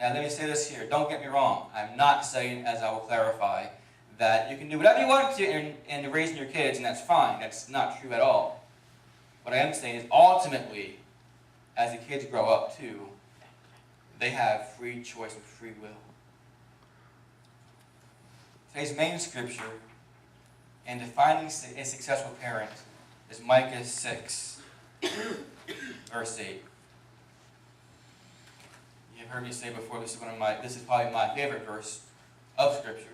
Now let me say this here. Don't get me wrong. I'm not saying, as I will clarify, that you can do whatever you want to in raising your kids, and that's fine. That's not true at all. What I am saying is ultimately, as the kids grow up too, they have free choice and free will. Today's main scripture in defining a successful parent is Micah 6, verse 8. You've heard me say before, this is probably my favorite verse of scripture.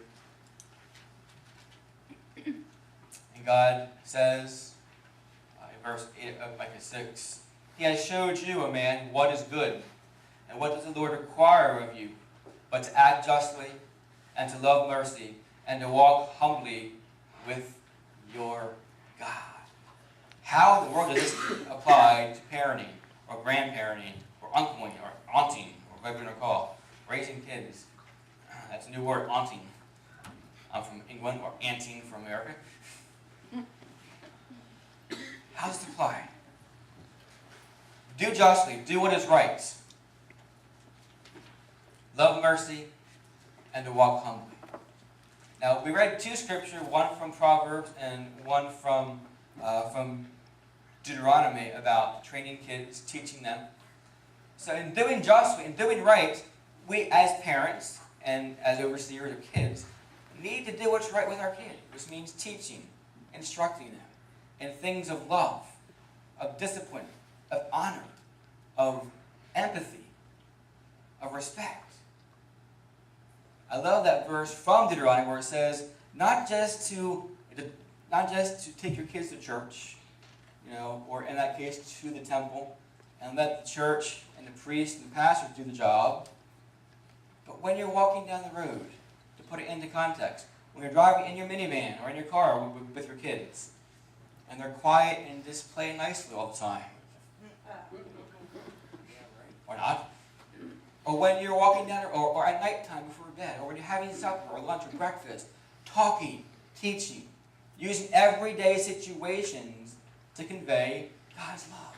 And God says, in verse 8 of Micah 6, He has showed you, O man, what is good, and what does the Lord require of you, but to act justly, and to love mercy, and to walk humbly with your God. How in the world does this apply to parenting, or grandparenting, or uncling, or aunting, or whatever you want to call raising kids? That's a new word, aunting. I'm from England, or aunting from America. How does it apply? Do justly, do what is right. Love mercy, and to walk humbly. Now, we read two scriptures, one from Proverbs and one from Deuteronomy about training kids, teaching them. So in doing justly, in doing right, we as parents and as overseers of kids need to do what's right with our kids, which means teaching, instructing them in things of love, of discipline, of honor, of empathy, of respect. I love that verse from Deuteronomy where it says, not just to take your kids to church, or in that case to the temple, and let the church and the priest and the pastor do the job, but when you're walking down the road, to put it into context, when you're driving in your minivan or in your car with your kids, and they're quiet and just play nicely all the time, or not. Or when you're walking down, or at nighttime before bed, or when you're having supper, or lunch, or breakfast, talking, teaching, using everyday situations to convey God's love.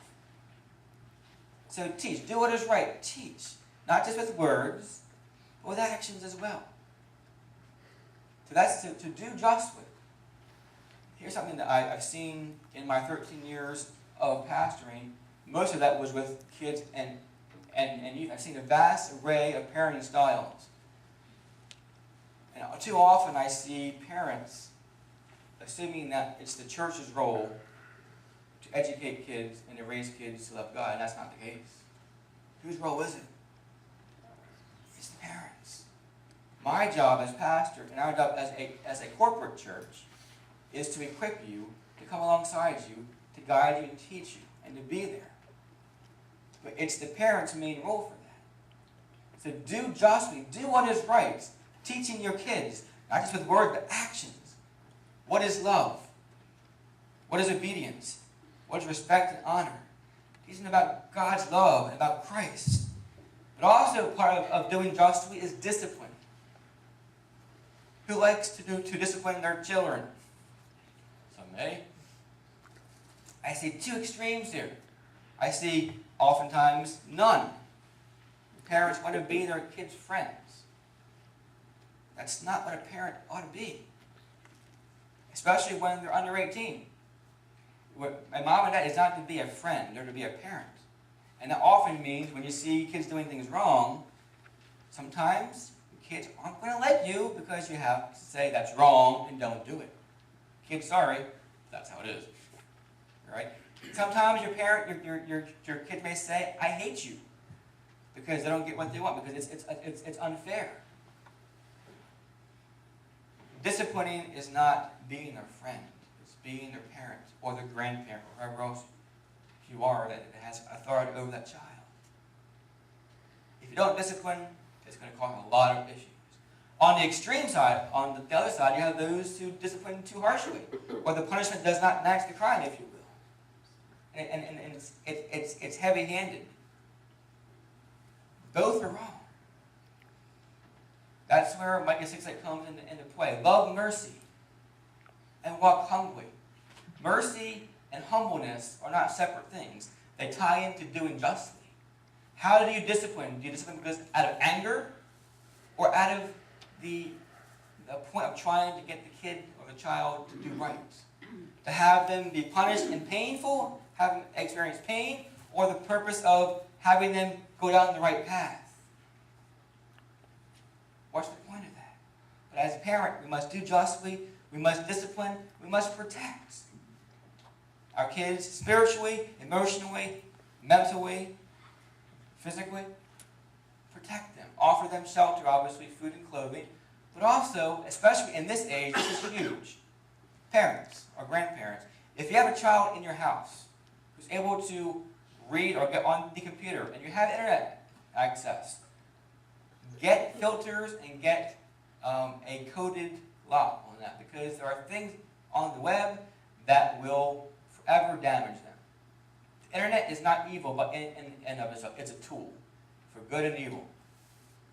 So teach. Do what is right. Teach. Not just with words, but with actions as well. So that's to do justly. Here's something that I've seen in my 13 years of pastoring. Most of that was with kids and youth. I've seen a vast array of parenting styles. And too often I see parents assuming that it's the church's role to educate kids and to raise kids to love God, and that's not the case. Whose role is it? It's the parents. My job as pastor, and our job as a corporate church, is to equip you, to come alongside you, to guide you and teach you, and to be there. But it's the parents' main role for that. So do justly, do what is right, teaching your kids, not just with words, but actions. What is love? What is obedience? What is respect and honor? Teaching about God's love and about Christ. But also part of doing justly is discipline. Who likes to discipline their children? Some may. I see two extremes here. I see oftentimes none. Parents want to be their kids' friends. That's not what a parent ought to be. Especially when they're under 18. My mom and dad is not to be a friend, they're to be a parent. And that often means when you see kids doing things wrong, sometimes kids aren't going to like you because you have to say that's wrong and don't do it. Kids, sorry, that's how it is. Right? Sometimes your kid may say, I hate you, because they don't get what they want, because it's unfair. Disciplining is not being their friend. It's being their parent or their grandparent or whoever else you are that has authority over that child. If you don't discipline, it's going to cause a lot of issues. On the extreme side, on the other side, you have those who discipline too harshly, or the punishment does not match the crime, if you will. And it's heavy-handed. Both are wrong. That's where Micah 6:8 comes into play. Love mercy and walk humbly. Mercy and humbleness are not separate things. They tie into doing justly. How do you discipline? Do you discipline because out of anger or out of the point of trying to get the kid or the child to do right? To have them be punished and painful, have them experience pain, or the purpose of having them go down the right path? What's the point of that? But as a parent, we must do justly, we must discipline, we must protect our kids spiritually, emotionally, mentally, physically. Protect them. Offer them shelter, obviously, food and clothing. But also, especially in this age, this is huge. Parents or grandparents, if you have a child in your house who's able to read or get on the computer and you have internet access, get filters and get a coded lock on that, because there are things on the web that will forever damage them. The internet is not evil, but in and of itself, it's a tool for good and evil.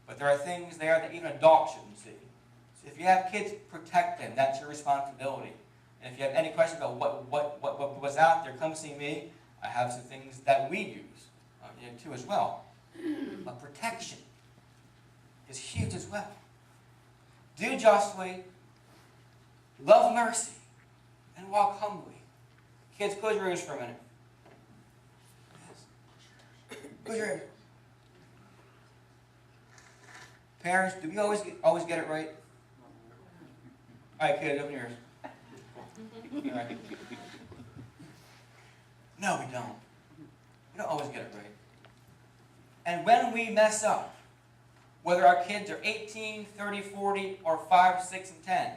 But there are things there that even adults shouldn't see. So if you have kids, protect them. That's your responsibility. And if you have any questions about what's out there, come see me. I have some things that we use too as well. But protection is huge as well. Do justly, love mercy, and walk humbly. Kids, close your ears for a minute. Yes. Close your ears. Parents, do we always get it right? All right, kids, open your ears. All right. No, we don't. We don't always get it right. And when we mess up, whether our kids are 18, 30, 40, or 5, 6, and 10,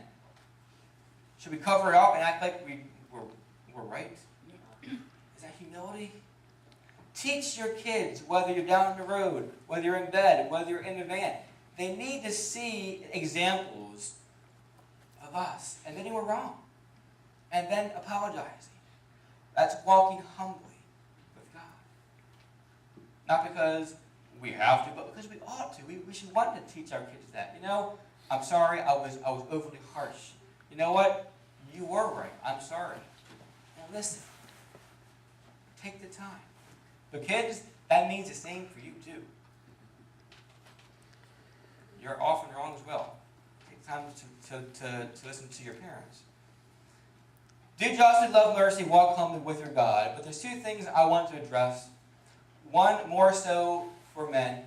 should we cover it up and act like we're right? Is that humility? Teach your kids, whether you're down the road, whether you're in bed, whether you're in the van. They need to see examples of us, admitting we're wrong, and then apologizing. That's walking humbly with God. Not because we have to, but because we ought to. We should want to teach our kids that. You know, I'm sorry, I was overly harsh. You know what? You were right. I'm sorry. Now listen. Take the time. But kids, that means the same for you too. You're often wrong as well. Take time to listen to your parents. Do justly, love mercy, walk humbly with your God. But there's two things I want to address. One more so for men,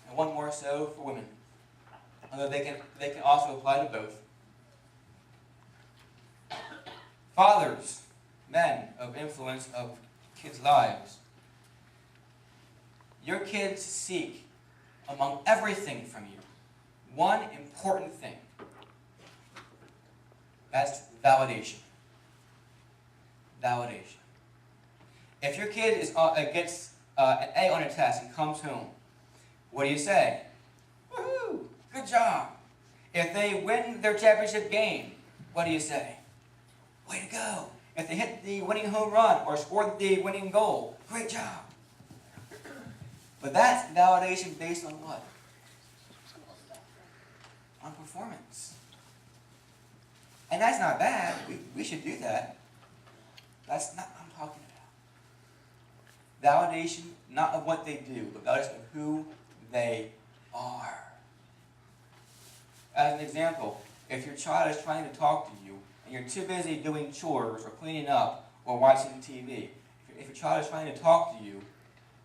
and one more so for women. Although they can also apply to both. Fathers, men of influence of kids' lives. Your kids seek, among everything from you, one important thing. That's validation. Validation. If your kid gets an A on a test and comes home, what do you say? Woohoo! Good job. If they win their championship game, what do you say? Way to go. If they hit the winning home run or scored the winning goal, great job. But that's validation based on what? On performance. And that's not bad. We should do that. That's not what I'm talking about. Validation, not of what they do, but validation of who they are. As an example, if your child is trying to talk to you, and you're too busy doing chores or cleaning up or watching TV, if your child is trying to talk to you,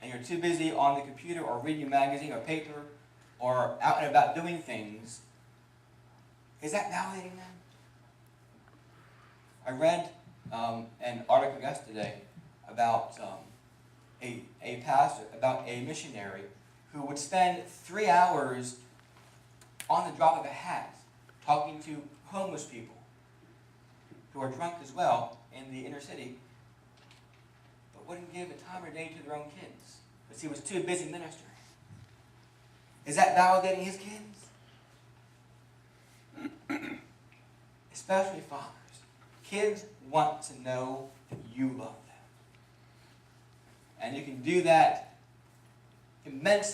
and you're too busy on the computer or reading a magazine or paper or out and about doing things, is that validating them? I read an article yesterday about a pastor, about a missionary who would spend 3 hours on the drop of a hat talking to homeless people who are drunk as well in the inner city, but wouldn't give a time or day to their own kids because he was too busy ministering. Is that validating his kids? Especially fathers. Kids want to know that you love them. And you can do that immensely